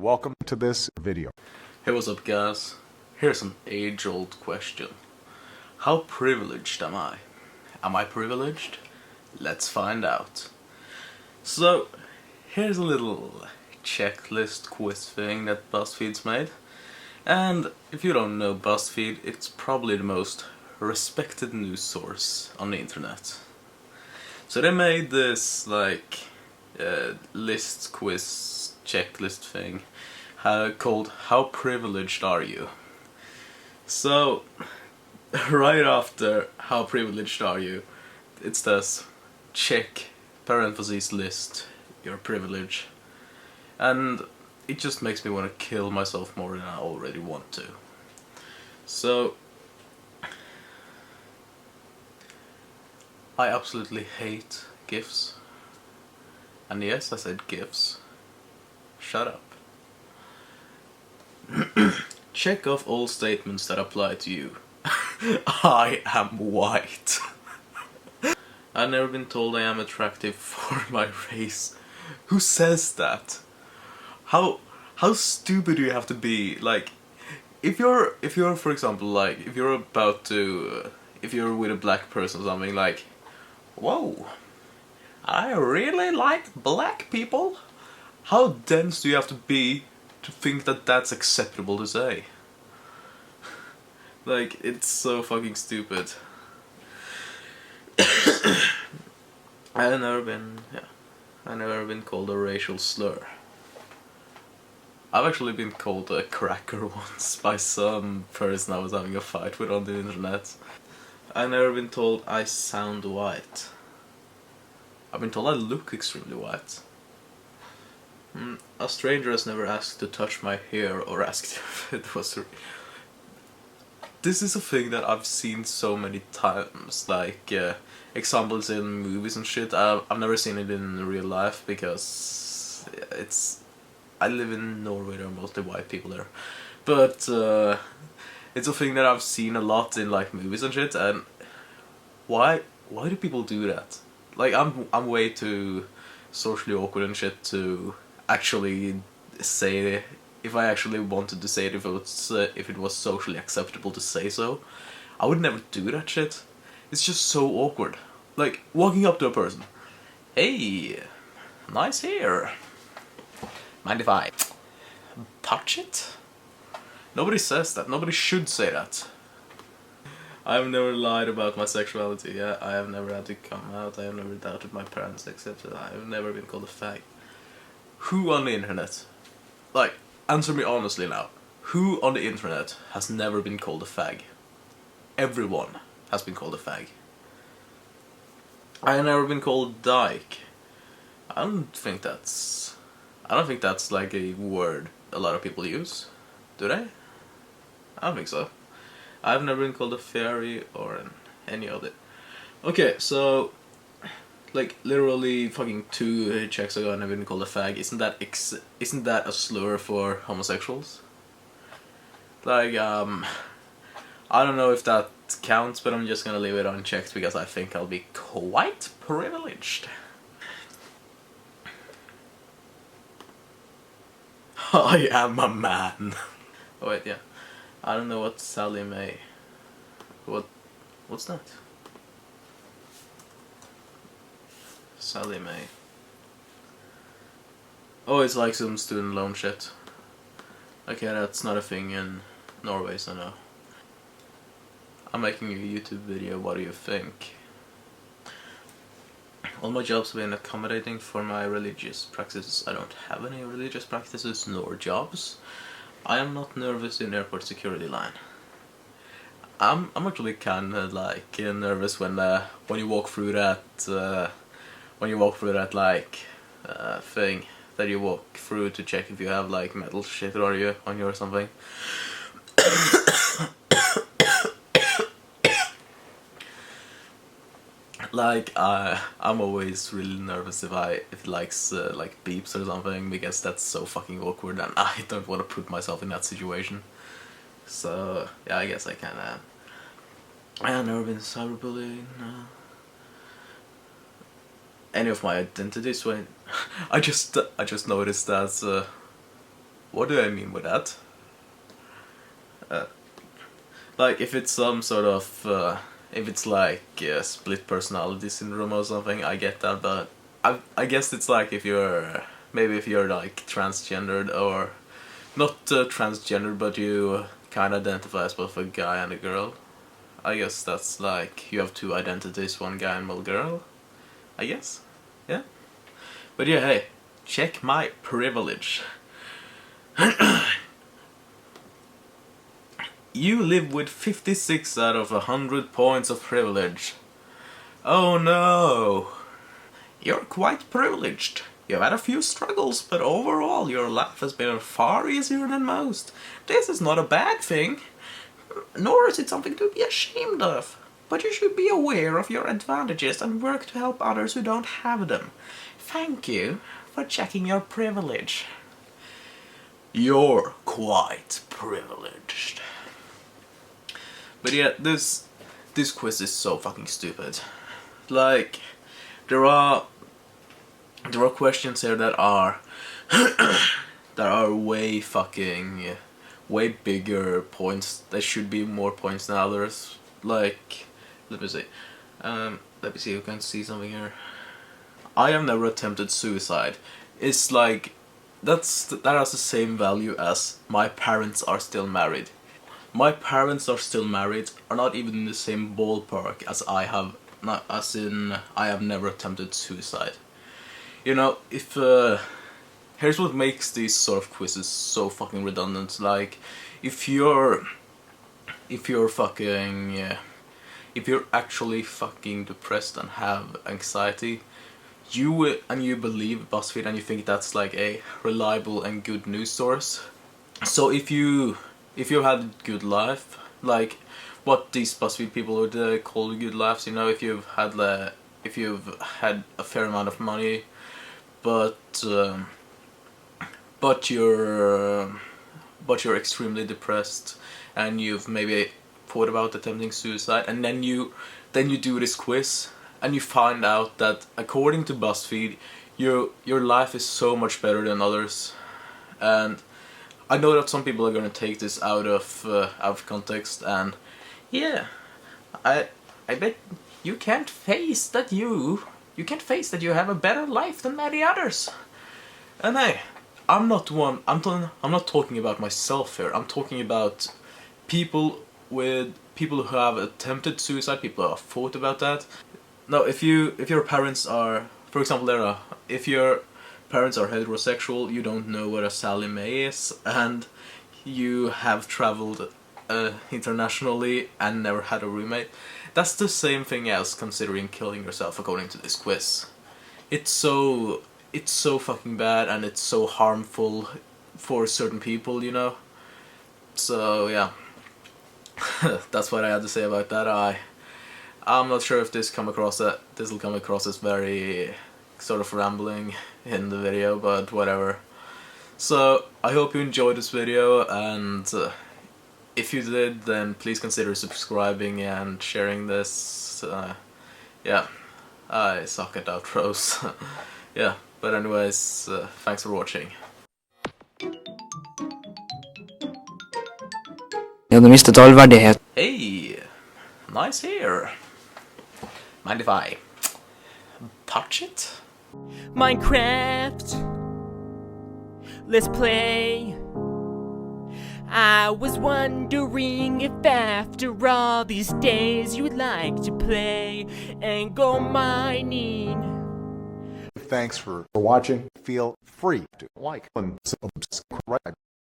welcome to this video. Hey, what's up guys? Here's an age-old question. How privileged am I? Am I privileged? Let's find out. So, here's a little checklist quiz thing that Buzzfeed's made. And if you don't know Buzzfeed, it's probably the most respected news source on the internet. So they made this list quiz checklist thing called How Privileged Are You? So right after How Privileged Are You, it says check parentheses list your privilege, and it just makes me want to kill myself more than I already want to. So I absolutely hate GIFs. And yes, I said GIFs. Shut up. Check off all statements that apply to you. I am white. I've never been told I am attractive for my race. Who says that? How stupid do you have to be? Like, if you're for example, like, if you're about to, if you're with a black person or something, like, whoa, I really like black people. How dense do you have to be to think that that's acceptable to say? Like, it's so fucking stupid. I've never been called a racial slur. I've actually been called a cracker once by some person I was having a fight with on the internet. I've never been told I sound white. I've been told I look extremely white. A stranger has never asked to touch my hair or asked if it was... This is a thing that I've seen so many times, like examples in movies and shit. I've never seen it in real life because I live in Norway, there are mostly white people there. But it's a thing that I've seen a lot in like movies and shit, and why do people do that? Like, I'm way too socially awkward and shit to actually say it. If I actually wanted to say it, if it was socially acceptable to say so, I would never do that shit. It's just so awkward. Like, walking up to a person, hey, nice hair. Mind if I touch it? Nobody says that. Nobody should say that. I've never lied about my sexuality. Yeah, I have never had to come out. I have never doubted my parents, except that I have never been called a fag. Who on the internet? Like, answer me honestly now. Who on the internet has never been called a fag? Everyone has been called a fag. I have never been called dyke. I don't think that's like a word a lot of people use. Do they? I don't think so. I've never been called a fairy or any other. Okay, so like literally fucking 2 checks ago, I've never been called a fag. Isn't that a slur for homosexuals? Like, I don't know if that counts, but I'm just gonna leave it unchecked because I think I'll be quite privileged. I am a man. Oh wait, yeah. I don't know what Sally Mae. What's that? Sally Mae. Oh, it's like some student loan shit. Okay, that's not a thing in Norway, so no. I'm making a YouTube video, what do you think? All my jobs have been accommodating for my religious practices. I don't have any religious practices nor jobs. I am not nervous in airport security line. I'm actually kinda like nervous when you walk through that thing that you walk through to check if you have like metal shit on you or something. Like, I'm always really nervous if it likes like beeps or something, because that's so fucking awkward and I don't want to put myself in that situation. So yeah, I guess I have never been cyberbullied. Any of my identities when I just noticed that What do I mean with that? Like, if it's some sort of, if it's like split personality syndrome or something, I get that, but I guess it's like if you're, maybe if you're like transgendered, or not transgendered, but you kind of identify as both a guy and a girl. I guess that's like, you have two identities, one guy and one girl, I guess, yeah. But yeah, hey, check my privilege. You live with 56 out of 100 points of privilege. Oh no! You're quite privileged. You've had a few struggles, but overall your life has been far easier than most. This is not a bad thing, nor is it something to be ashamed of. But you should be aware of your advantages and work to help others who don't have them. Thank you for checking your privilege. You're quite privileged. But yeah, this quiz is so fucking stupid. Like, there are questions here that are way bigger points. There should be more points than others. Like, let me see if you can see something here. I have never attempted suicide. It's like, that has the same value as my parents are still married. My parents are still married are not even in the same ballpark as I have, not as in I have never attempted suicide. You know, if here's what makes these sort of quizzes so fucking redundant. Like, if you're actually fucking depressed and have anxiety, you believe Buzzfeed and you think that's like a reliable and good news source. So if you've had a good life, like what these Buzzfeed people would call good lives, you know, if you've had a fair amount of money, but you're extremely depressed, and you've maybe thought about attempting suicide, and then you do this quiz, and you find out that according to Buzzfeed, your life is so much better than others. And I know that some people are gonna take this out of context, and yeah, I bet you can't face that you have a better life than many others. And hey, I'm not talking about myself here. I'm talking about people who have attempted suicide, people who have thought about that. Now, if your parents are, for example, if your parents are heterosexual, you don't know what a Sally Mae is, and you have traveled internationally and never had a roommate, that's the same thing as considering killing yourself according to this quiz. It's so fucking bad, and it's so harmful for certain people, you know? So yeah, that's what I had to say about that. I'm not sure if this will come across as very sort of rambling in the video, but whatever. So I hope you enjoyed this video, and if you did, then please consider subscribing and sharing this. Yeah, I suck at outros. Yeah, but anyways, thanks for watching. Ja, du mistet all verdighet. Hey, nice hair. Mind if I touch it? Minecraft, let's play. I was wondering if after all these days you'd like to play and go mining. Thanks for watching. Feel free to like and subscribe.